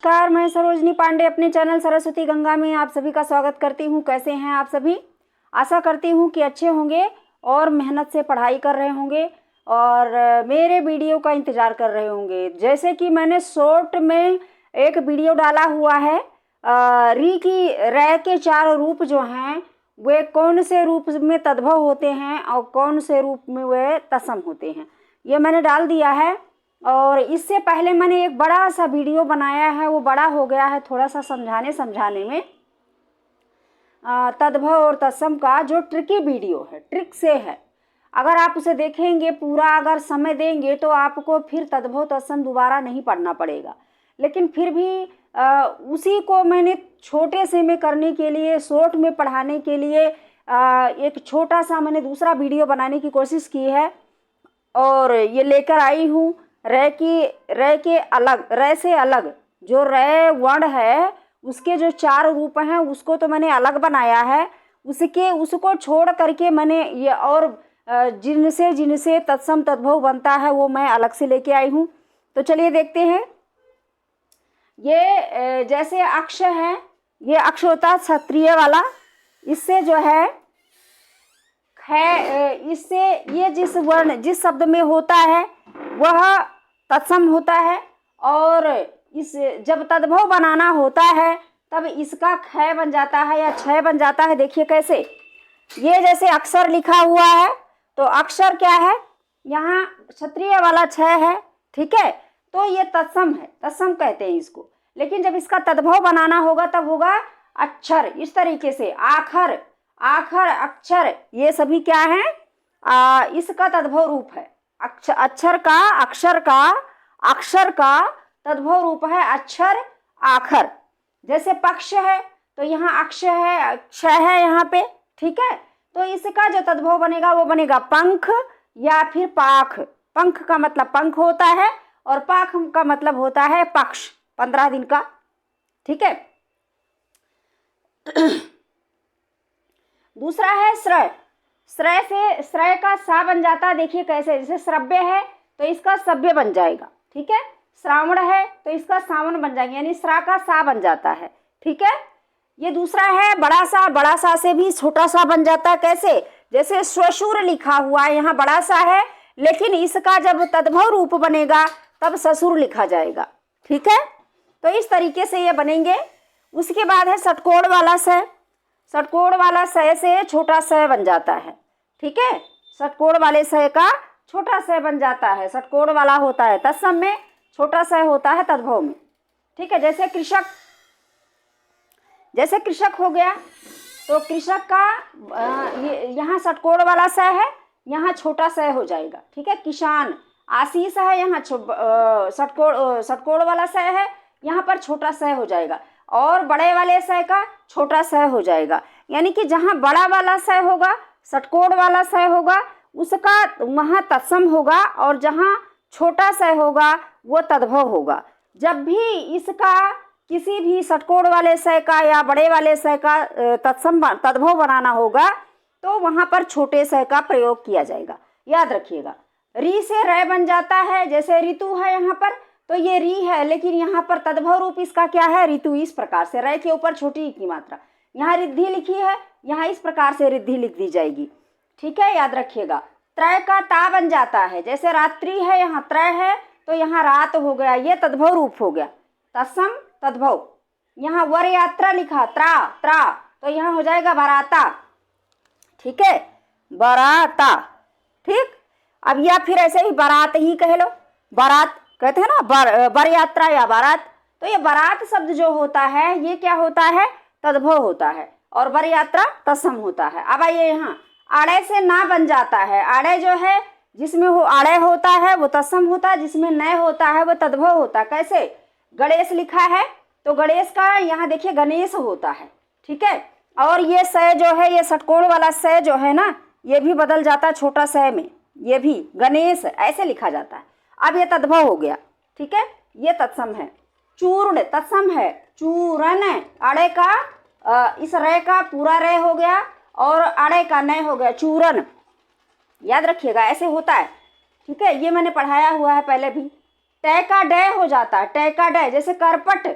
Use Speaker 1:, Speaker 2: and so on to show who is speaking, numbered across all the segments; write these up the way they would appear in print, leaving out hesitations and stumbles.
Speaker 1: नमस्कार, मैं सरोजनी पांडे अपने चैनल सरस्वती गंगा में आप सभी का स्वागत करती हूँ। कैसे हैं आप सभी? आशा करती हूँ कि अच्छे होंगे और मेहनत से पढ़ाई कर रहे होंगे और मेरे वीडियो का इंतज़ार कर रहे होंगे। जैसे कि मैंने शॉर्ट में एक वीडियो डाला हुआ है, रै के 4 रूप जो हैं वे कौन से रूप में तद्भव होते हैं और कौन से रूप में वे तत्सम होते हैं, ये मैंने डाल दिया है। और इससे पहले मैंने एक बड़ा सा वीडियो बनाया है, वो बड़ा हो गया है थोड़ा सा समझाने में। तद्भव और तत्सम का जो ट्रिकी वीडियो है, ट्रिक से है, अगर आप उसे देखेंगे पूरा, अगर समय देंगे तो आपको फिर तद्भव तत्सम दोबारा नहीं पढ़ना पड़ेगा। लेकिन फिर भी उसी को मैंने छोटे से में करने के लिए, शॉर्ट में पढ़ाने के लिए एक छोटा सा मैंने दूसरा वीडियो बनाने की कोशिश की है और ये लेकर आई हूँ। रै के अलग, रै से अलग जो रै वर्ण है उसके जो 4 रूप हैं उसको तो मैंने अलग बनाया है। उसको छोड़ करके मैंने ये और जिनसे तत्सम तद्भव बनता है वो मैं अलग से लेके आई हूँ। तो चलिए देखते हैं। ये जैसे अक्ष है, ये अक्ष होता है क्षत्रिय वाला। इससे जो है इससे ये जिस शब्द में होता है वह तत्सम होता है और इस जब तद्भव बनाना होता है तब इसका ख बन जाता है या छ बन जाता है। देखिए कैसे, ये जैसे अक्षर लिखा हुआ है तो अक्षर क्या है, यहाँ क्षत्रिय वाला छ है, ठीक है, तो ये तत्सम है, तत्सम कहते हैं इसको। लेकिन जब इसका तद्भव बनाना होगा तब होगा अक्षर, इस तरीके से आखर, अक्षर, ये सभी क्या है, इसका तद्भव रूप है। अक्षर का तद्भव रूप है अक्षर आखर। जैसे पक्ष है तो यहाँ अक्ष है, क्ष है यहाँ पे, ठीक है, तो इसका जो तद्भव बनेगा वो बनेगा पंख या फिर पाख। पंख का मतलब पंख होता है और पाख का मतलब होता है पक्ष, 15 दिन का, ठीक है। दूसरा है श्रय। श्रय का सा बन जाता है। देखिए कैसे, जैसे श्रव्य है तो इसका सभ्य बन जाएगा, ठीक है। श्रावण है तो इसका सावन बन जाएगा, यानी श्रा का सा बन जाता है, ठीक है। ये दूसरा है बड़ा सा से भी छोटा सा बन जाता है। कैसे, जैसे श्वशुर लिखा हुआ है, यहाँ बड़ा सा है लेकिन इसका जब तद्भव रूप बनेगा तब ससुर लिखा जाएगा, ठीक है। तो इस तरीके से ये बनेंगे। उसके बाद है षटकोण वाला स। षटकोण वाला स से छोटा स बन जाता है, ठीक है। षटकोण वाले स का छोटा स बन जाता है। षटकोण वाला होता है तत्सम में, छोटा स होता है तद्भव में, ठीक है। जैसे कृषक हो गया तो कृषक का यहाँ षटकोण वाला स है, यहाँ छोटा स हो जाएगा, ठीक है। किसान, आशीष है, यहाँ षटकोण वाला स है, यहाँ पर छोटा स हो जाएगा और बड़े वाले स का छोटा स हो जाएगा। यानी कि जहाँ बड़ा वाला स होगा, षटकोण वाला स होगा, उसका वहाँ तत्सम होगा और जहाँ छोटा स होगा वो तद्भव होगा। जब भी इसका किसी भी षटकोण वाले स का या बड़े वाले स का तद्भव बनाना होगा तो वहाँ पर छोटे स का प्रयोग किया जाएगा, याद रखिएगा। री से रै बन जाता है। जैसे ऋतु है यहाँ पर तो ये री है लेकिन यहाँ पर तद्भव रूप इसका क्या है, ऋतु। इस प्रकार से रै के ऊपर छोटी की मात्रा, यहाँ रिद्धि लिखी है, यहाँ इस प्रकार से रिद्धि लिख दी जाएगी, ठीक है, याद रखिएगा। त्रय का ता बन जाता है। जैसे रात्रि है, यहाँ त्रय है तो यहाँ रात हो गया, ये तद्भव रूप हो गया, तत्सम तद्भव। यहाँ वर यात्रा लिखा, त्रा तो यहाँ हो जाएगा बराता, ठीक है, बराता, ठीक। अब या फिर ऐसे ही बारात ही कह लो, बारात कहते हैं ना, बर यात्रा या बारात। तो ये बारात शब्द जो होता है ये क्या होता है, तद्भव होता है और बर यात्रा तत्सम होता है। अब आइए यहाँ आड़े से ना बन जाता है। आड़े जो है जिसमें आड़े होता है वो तत्सम होता है, जिसमें नय होता है वो तद्भव होता है। कैसे, गणेश लिखा है तो गणेश का यहाँ देखिए गणेश होता है, ठीक है। और ये स जो है, ये षटकोण वाला स जो है ना, ये भी बदल जाता है छोटा स में, ये भी गणेश ऐसे लिखा जाता है। अब ये तद्भव हो गया, ठीक है, ये तत्सम है। चूर्ण तत्सम है। चूरन, अड़े का इस रे का पूरा रे हो गया और अड़े का नय हो गया, चूरन, याद रखिएगा, ऐसे होता है, ठीक है। ये मैंने पढ़ाया हुआ है पहले भी। टय का डय हो जाता है, टय का डय। जैसे करपट,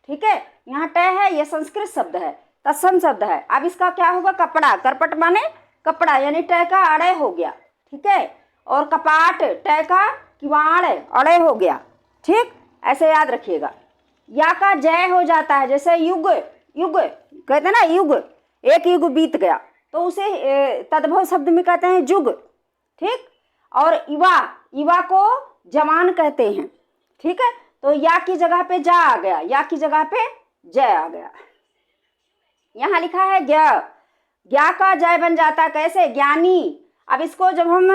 Speaker 1: ठीक है, यहाँ ट है, ये संस्कृत शब्द है, तत्सम शब्द है। अब इसका क्या होगा, कपड़ा, करपट माने कपड़ा, यानी ट का अड़े हो गया, ठीक है। और कपाट, ट का किवाड़ अड़े हो गया, ठीक, ऐसे याद रखिएगा। या का जय हो जाता है, जैसे युग, युग कहते हैं ना, युग, एक युग बीत गया, तो उसे तद्भव शब्द में कहते हैं जुग, ठीक। और युवा, युवा को जवान कहते हैं, ठीक है। तो या की जगह पे जा आ गया, या की जगह पे जय आ गया। यहाँ लिखा है ज्ञ, ज्ञा का जय बन जाता है, कैसे, ज्ञानी। अब इसको जब हम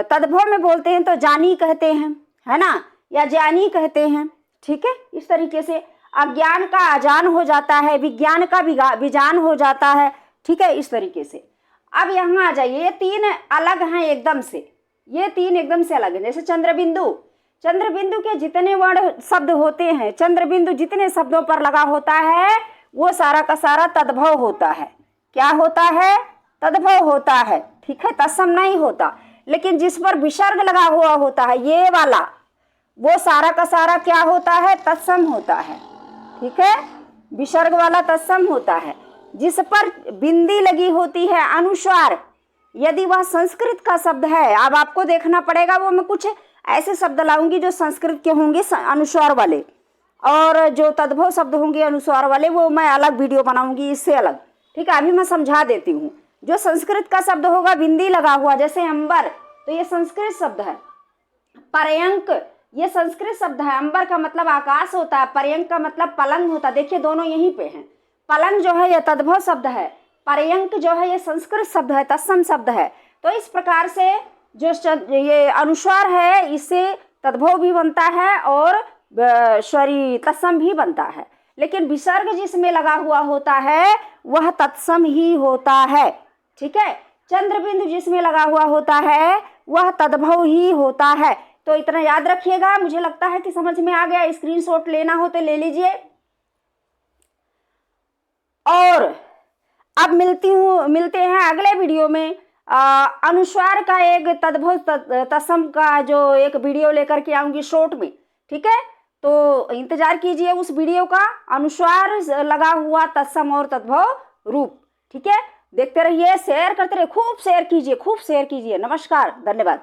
Speaker 1: तद्भव में बोलते हैं तो जानी कहते हैं, है ना, या ज्ञानी कहते हैं, ठीक है। इस तरीके से अज्ञान का अजान हो जाता है, विज्ञान का विजान हो जाता है, ठीक है, इस तरीके से। अब यहाँ आ जाइए, ये तीन अलग हैं एकदम से, ये तीन एकदम से अलग हैं। जैसे चंद्रबिंदु, चंद्रबिंदु के जितने वर्ण शब्द होते हैं, चंद्रबिंदु जितने शब्दों पर लगा होता है वो सारा का सारा तद्भव होता है। क्या होता है, तद्भव होता है, ठीक है, तत्सम नहीं होता। लेकिन जिस पर विसर्ग लगा हुआ होता है, ये वाला, वो सारा का सारा क्या होता है, तत्सम होता है, ठीक है, विसर्ग वाला तत्सम होता है। जिस पर बिंदी लगी होती है, अनुस्वार, यदि वह संस्कृत का शब्द है, अब आपको देखना पड़ेगा, वो मैं कुछ ऐसे शब्द लाऊंगी जो संस्कृत के होंगे अनुस्वार वाले, और जो तद्भव शब्द होंगे अनुस्वार वाले वो मैं अलग वीडियो बनाऊंगी इससे अलग, ठीक है। अभी मैं समझा देती हूँ। जो संस्कृत का शब्द होगा बिंदी लगा हुआ, जैसे अंबर, तो ये संस्कृत शब्द है। पर्यंक, ये संस्कृत शब्द है। अंबर का मतलब आकाश होता है, पर्यंक का मतलब पलंग होता है। देखिए दोनों यहीं पे हैं। पलंग जो है ये तद्भव शब्द है, पर्यंक जो है ये संस्कृत शब्द है, तत्सम शब्द है। तो इस प्रकार से जो ये अनुस्वार है इससे तद्भव भी बनता है और तत्सम भी बनता है। लेकिन विसर्ग जिसमें लगा हुआ होता है वह तत्सम ही होता है, ठीक है। चंद्रबिंदु जिसमें लगा हुआ होता है वह तद्भव ही होता है। तो इतना याद रखिएगा। मुझे लगता है कि समझ में आ गया। स्क्रीनशॉट लेना हो तो ले लीजिए। और अब मिलते हैं अगले वीडियो में। अनुस्वार का एक तद्भव तत्सम का जो एक वीडियो लेकर के आऊंगी शॉर्ट में, ठीक है। तो इंतजार कीजिए उस वीडियो का। अनुस्वार लगा हुआ तत्सम और तद्भव रूप, ठीक है। देखते रहिए, शेयर करते रहिए, खूब शेयर कीजिए, खूब शेयर कीजिए। नमस्कार, धन्यवाद।